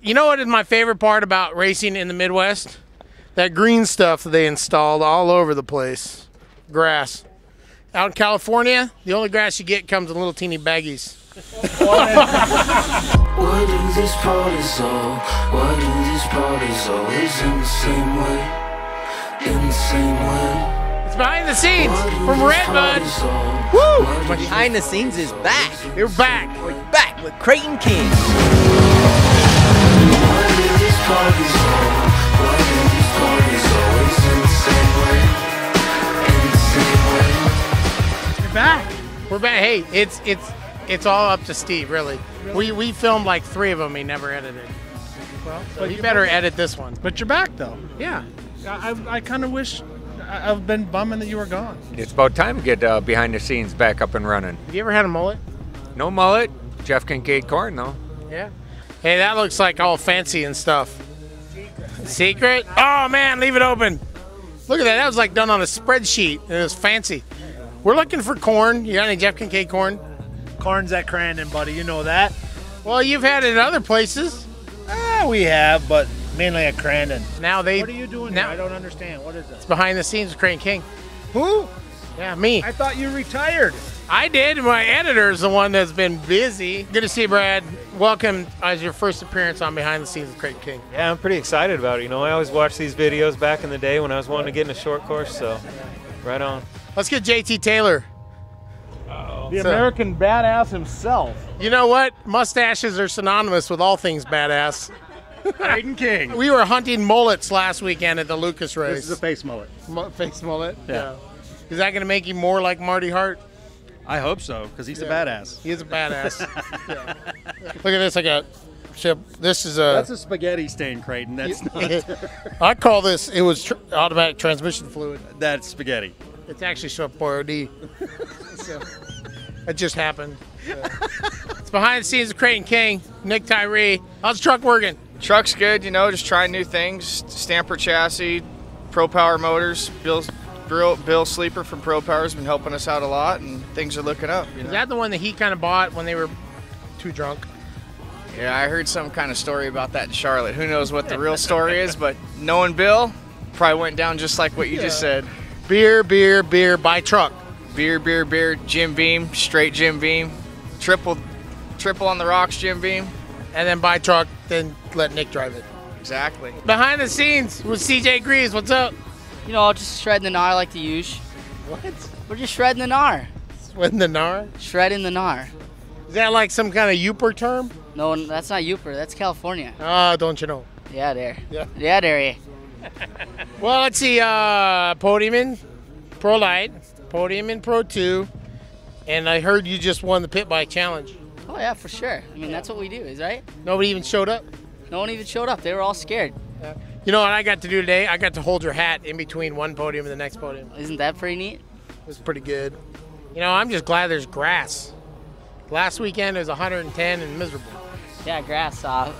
You know what is my favorite part about racing in the Midwest? That green stuff that they installed all over the place. Grass. Out in California, the only grass you get comes in little teeny baggies. Why do these parties all? Why do these parties always in the same way? In the same way. It's behind the scenes from RedBud. Woo! Behind the scenes is back. You're back. We're back with Creighton King. Why do these parties all? Why do these parties always in the same way? In the same way. We're back. We're back. Hey, it's all up to Steve, really. We filmed like 3 of them he never edited. Well, so you better edit this one. But you're back, though. Yeah. I kind of wish I've been bumming that you were gone. It's about time to get behind the scenes back up and running. Have you ever had a mullet? No mullet. Jeff Kincaid corn, though. Yeah. Hey, that looks like all fancy and stuff. Secret? Oh, man, leave it open. Look at that. That was like done on a spreadsheet. It was fancy. We're looking for corn. You got any Jeff Kincaid corn? Corn's at Creighton, buddy. You know that. Well, you've had it in other places. We have, but mainly at Creighton. Now they. What are you doing now, here? I don't understand. What is this? It's behind the scenes with Creighton King. Who? Yeah, me. I thought you retired. I did. My editor's the one that's been busy. Good to see you, Brad. Welcome as your first appearance on Behind the Scenes with Creighton King. Yeah, I'm pretty excited about it. You know, I always watched these videos back in the day when I was wanting to get in a short course, so right on. Let's get JT Taylor. The American badass himself. You know what? Mustaches are synonymous with all things badass. Creighton King. We were hunting mullets last weekend at the Lucas race. This is a face mullet. Face mullet? Yeah. Is that going to make you more like Marty Hart? I hope so, because he's a badass. He is a badass. Yeah. Look at this. I got chip. This is a. That's a spaghetti stain, Creighton. That's not. I call this. It was automatic transmission fluid. That's spaghetti. It's actually short 4OD. So, it just happened. It's behind the scenes of Creighton King, Nick Tyree. How's the truck working? Truck's good, you know, just trying new things. Stamper chassis, Pro Power motors. Bill Sleeper from Pro Power has been helping us out a lot, and things are looking up. You know? Is that the one that he kind of bought when they were too drunk? Yeah, I heard some kind of story about that in Charlotte. Who knows what the real story is, but knowing Bill, probably went down just like what you just said. Beer, beer, beer, buy truck. Beer, beer, beer, Jim Beam, straight Jim Beam, triple on the rocks Jim Beam. And then buy truck, then let Nick drive it. Exactly. Behind the scenes with CJ Greaves, what's up? You know, just shredding the gnar like the usual. What? We're just shredding the gnar. Sweating the gnar? Shredding the gnar. Is that like some kind of Youper term? No, that's not Youper. That's California. Ah, don't you know? Yeah, there. Yeah. Yeah, there. Yeah. Well, let's see. Podium in Pro Light, podium in Pro 2, and I heard you just won the Pit Bike Challenge. Oh, yeah, for sure. I mean, that's what we do, is right? Nobody even showed up? No one even showed up. They were all scared. You know what I got to do today? I got to hold your hat in between one podium and the next podium. Isn't that pretty neat? It was pretty good. You know, I'm just glad there's grass. Last weekend it was 110 and miserable. Yeah, grass. The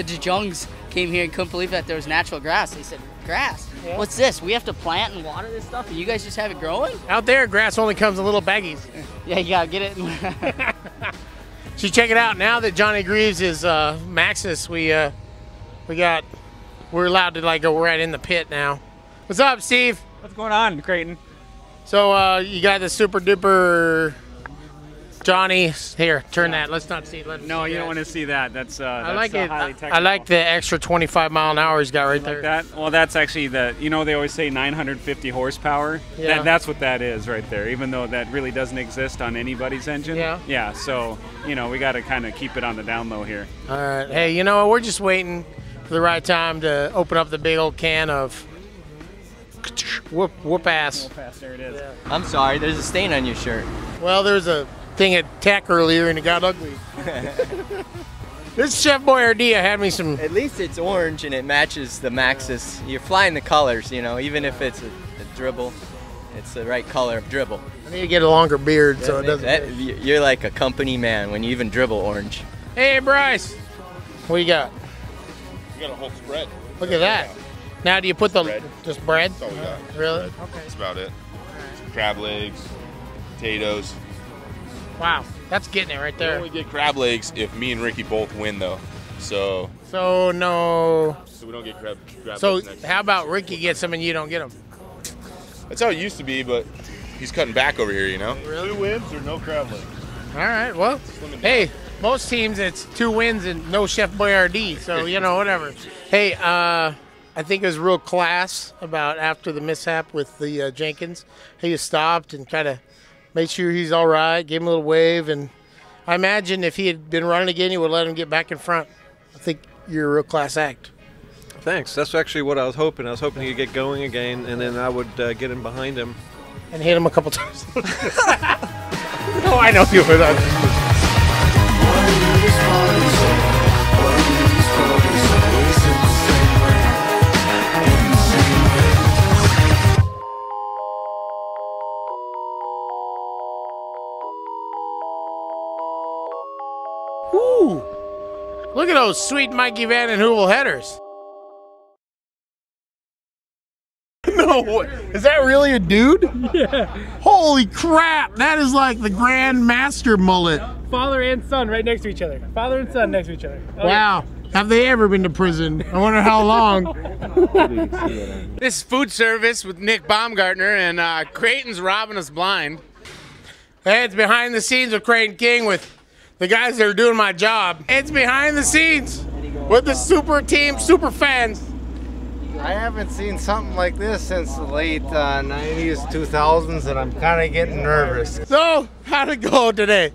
Jejongs came here and couldn't believe that there was natural grass. They said, grass? Yeah. What's this? We have to plant and water this stuff, and you guys just have it growing? Out there, grass only comes in little baggies. Yeah, you gotta get it. So check it out. Now that Johnny Greaves is Maxis, we're allowed to like go right in the pit now. What's up, Steve? What's going on, Creighton? So you got the super duper Johnny. Here, turn that. Let's not see. No, you don't want to see that. That's I like it. highly technical. I like the extra 25 mile an hour he's got right there. That? Well, that's actually you know, they always say 950 horsepower. Yeah. That's what that is right there, even though that really doesn't exist on anybody's engine. Yeah. Yeah, so, you know, we got to kind of keep it on the down low here. All right. Hey, you know what? We're just waiting for the right time to open up the big old can of whoop ass. There it is. Yeah. I'm sorry, there's a stain on your shirt. Well, there's a thing at Tech earlier and it got ugly. This Chef Boyardee had me some. At least it's orange and it matches the Maxis. You're flying the colors, you know, even if it's a dribble, it's the right color of dribble. I need to get a longer beard so it doesn't. You're like a company man when you even dribble orange. Hey, Bryce. What you got? We got a whole spread. Look at that. Now, do you put the just bread? That's all we got. Really? Okay. That's about it. Some crab legs, potatoes. Wow, that's getting it right We there. only get crab legs if me and Ricky both win, though. So no. we don't get crab So legs next. how about Ricky gets them and you don't get them? That's how it used to be, but he's cutting back over here, you know? Really? 2 wins or no crab legs. All right, well, hey, most teams it's 2 wins and no Chef Boyardee, so, you know, whatever. Hey, I think it was real class about after the mishap with the Jenkins. He stopped and kind of made sure he's all right, gave him a little wave, and I imagine if he had been running again, he would let him get back in front. I think you're a real class act. Thanks. That's actually what I was hoping. I was hoping he'd get going again, and then I would get in behind him. And hit him a couple times. Oh, I know you were that. Ooh, look at those sweet Mikey Van and Hoovel headers. No, is that really a dude? Yeah. Holy crap, that is like the Grand Master mullet. Father and son right next to each other. Father and son next to each other. Oh, wow, have they ever been to prison? I wonder how long. This is food service with Nick Baumgartner, and Creighton's robbing us blind. Hey, it's behind the scenes with Creighton King with the guys that are doing my job. It's behind the scenes with the super team, super fans. I haven't seen something like this since the late 90s, 2000s, and I'm kind of getting nervous. So, how'd it go today?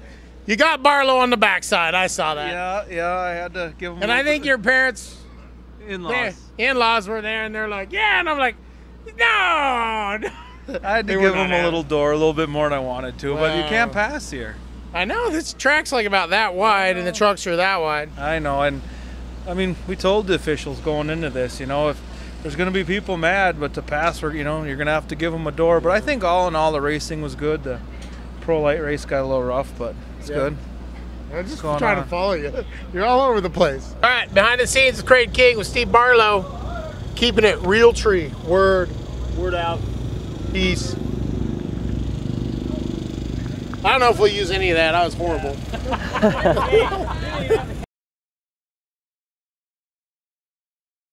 You got Barlow on the backside, I saw that. Yeah, I had to give him. And I think your parents, in-laws were there, and they're like, yeah, and I'm like, no. I had to give him a little door, a little bit more than I wanted to, but you can't pass here. I know, this track's like about that wide, and the trucks are that wide. I know, and I mean, we told the officials going into this, you know, if there's going to be people mad, but to pass, you know, you're going to have to give them a door. But I think all in all, the racing was good. The pro light race got a little rough, but it's good. I'm just trying to follow you. You're all over the place. All right, behind the scenes with Creighton King with Steve Barlow, keeping it real tree. Word out, peace. I don't know if we'll use any of that. I was horrible.